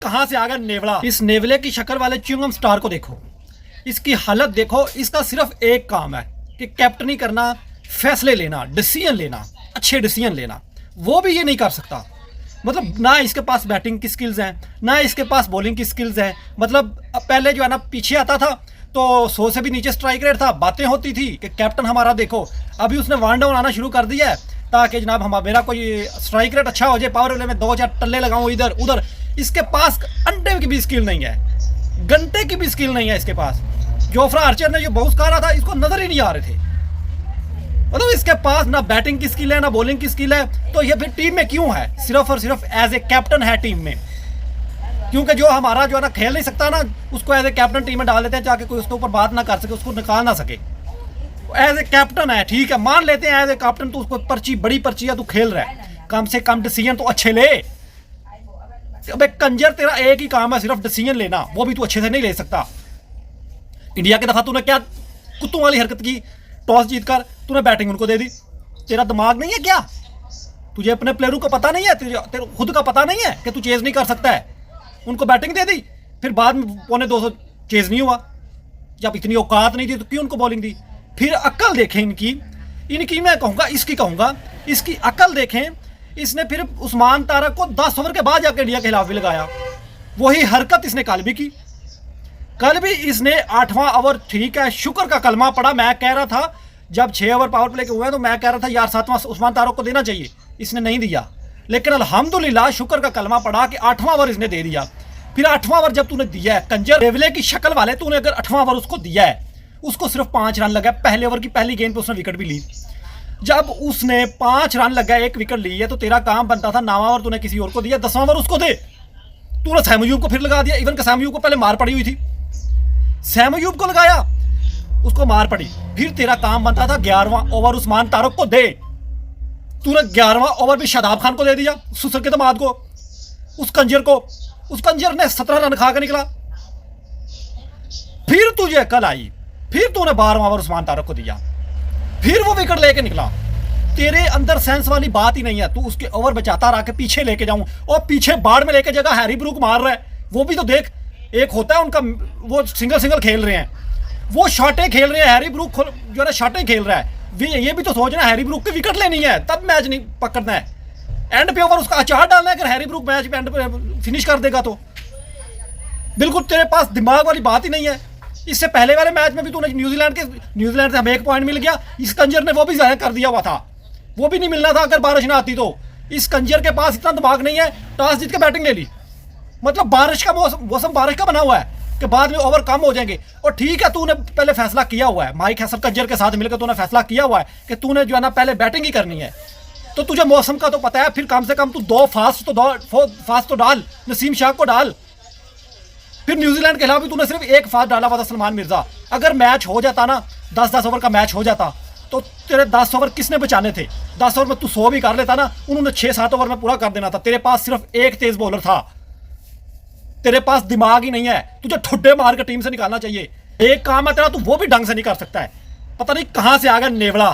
कहां से आ गया नेवला। इस नेवले की शक्ल वाले च्युइंगम स्टार को देखो, इसकी हालत देखो। इसका सिर्फ एक काम है कि कैप्टनी करना, फैसले लेना, डिसीजन लेना, अच्छे डिसीजन लेना। वो भी ये नहीं कर सकता। मतलब ना इसके पास बैटिंग की स्किल्स हैं, ना इसके पास बॉलिंग की स्किल्स हैं। मतलब पहले जो है ना पीछे आता था तो 100 से भी नीचे स्ट्राइक रेट था, बातें होती थी कि कैप्टन हमारा देखो। अभी उसने वन डाउन आना शुरू कर दिया है ताकि जनाब मेरा कोई स्ट्राइक रेट अच्छा हो जाए, पावर प्ले में 2-4 टल्ले लगाऊं इधर उधर। इसके पास अंडे की भी स्किल नहीं है, घंटे की भी स्किल नहीं है इसके पास। जोफ्रा आर्चर ने जो बाउंस करा था इसको नजर ही नहीं आ रहे थे। मतलब इसके पास ना बैटिंग की स्किल है ना बॉलिंग की स्किल है। तो ये फिर टीम में क्यों है? सिर्फ और सिर्फ एज ए कैप्टन है टीम में। क्योंकि जो हमारा जो है ना खेल नहीं सकता ना, उसको एज ए कैप्टन टीम में डाल देते हैं ताकि कोई उसके ऊपर बात ना कर सके, उसको निकाल ना सके। एज ए कैप्टन है, ठीक है, मान लेते हैं एज ए कैप्टन तो उसको पर्ची, बड़ी पर्ची है, तू खेल रहा है, कम से कम डिसीजन तो अच्छे ले। अबे कंजर, तेरा एक ही काम है सिर्फ डिसीजन लेना, वो भी तू अच्छे से नहीं ले सकता। इंडिया के दफा तूने क्या कुत्तों वाली हरकत की? टॉस जीतकर तूने बैटिंग उनको दे दी। तेरा दिमाग नहीं है क्या? तुझे अपने प्लेयरों को पता नहीं है, तेरे खुद का पता नहीं है कि तू चेज नहीं कर सकता है? उनको बैटिंग दे दी, फिर बाद में 250 चेज नहीं हुआ। जब इतनी औकात नहीं थी तो क्यों उनको बॉलिंग दी? फिर अक्ल देखें इनकी मैं कहूँगा, इसकी कहूँगा, इसकी अक्ल देखें। इसने फिर उस्मान तारक को 10 ओवर के बाद जाकर इंडिया के खिलाफ भी लगाया। वही हरकत इसने कल भी की। कल भी इसने 8वां ओवर, ठीक है, शुक्र का कलमा पड़ा। मैं कह रहा था जब 6 ओवर पावर प्ले के हुए हैं तो मैं कह रहा था यार 7वां उस्मान तारक को देना चाहिए, इसने नहीं दिया। लेकिन अल्हम्दुलिल्लाह शुक्र का कलमा पड़ा कि 8वां ओवर इसने दे दिया। फिर 8वां ओवर जब तूने दिया है, कंजर नेवले की शक्ल वाले, तूने अगर 8वां ओवर उसको दिया है, उसको सिर्फ 5 रन लगा। पहले ओवर की पहली गेंद पर उसने विकेट भी ली। जब उसने 5 रन लगा, 1 विकेट ली है, तो तेरा काम बनता था 9वां ओवर तूने किसी और को दिया, 10वां ओवर उसको दे। तूने सैम अयूब को फिर लगा दिया। इवन का सैम अयूब को पहले मार पड़ी हुई थी, सैम अयूब को लगाया, उसको मार पड़ी। फिर तेरा काम बनता था 11वां ओवर उस्मान तारक को दे। तूने 11वां ओवर भी शादाब खान को दे दिया, सुसर के दामाद को, उस कंजर ने 17 रन खा के निकला। फिर तुझे कल आई, फिर तूने 12वां ओवर उस्मान तारक को दिया, फिर वो विकेट लेके निकला। तेरे अंदर सेंस वाली बात ही नहीं है। तू उसके ओवर बचाता रहा के पीछे लेके जाऊं, और पीछे बाढ़ में लेके जगह हैरी ब्रूक मार रहा है। वो भी तो देख, एक होता है उनका, वो सिंगल खेल रहे हैं, वो शॉटें खेल रहे हैं। हैरी ब्रूक जो है ना शॉटें खेल रहा है। ये भी तो सोचना हैरी ब्रूक की विकेट लेनी है, तब मैच नहीं पकड़ना है। एंड पे ओवर उसका अचार डालना है। अगर हैरी ब्रूक मैच पे एंड पे फिनिश कर देगा तो बिल्कुल तेरे पास दिमाग वाली बात ही नहीं है। इससे पहले वाले मैच में भी तूने न्यूजीलैंड से हमें 1 पॉइंट मिल गया, इस कंजर ने वो भी ज़ाया कर दिया हुआ था, वो भी नहीं मिलना था अगर बारिश ना आती तो। इस कंजर के पास इतना दिमाग नहीं है, टॉस जीत के बैटिंग ले ली। मतलब बारिश का मौसम बारिश का बना हुआ है कि बाद में ओवर कम हो जाएंगे। और ठीक है, तूने पहले फैसला किया हुआ है, माइक हैसल कंजर के साथ मिलकर तूने फैसला किया हुआ है कि तूने जो है ना पहले बैटिंग ही करनी है। तो तुझे मौसम का तो पता है, फिर कम से कम तू 2 फास्ट तो डाल, नसीम शाह को डाल। फिर न्यूजीलैंड के खिलाफ भी तूने सिर्फ 1 फास्ट डाला हुआ था, सलमान मिर्जा। अगर मैच हो जाता ना, 10-10 ओवर का मैच हो जाता, तो तेरे 10 ओवर किसने बचाने थे? 10 ओवर में तू 100 भी कर लेता ना, उन्होंने 6-7 ओवर में पूरा कर देना था। तेरे पास सिर्फ 1 तेज बॉलर था, तेरे पास दिमाग ही नहीं है। तुझे ठुड्डे मार के टीम से निकालना चाहिए। एक काम है तेरा, तू वो भी ढंग से नहीं कर सकता है। पता नहीं कहां से आ गया नेवला।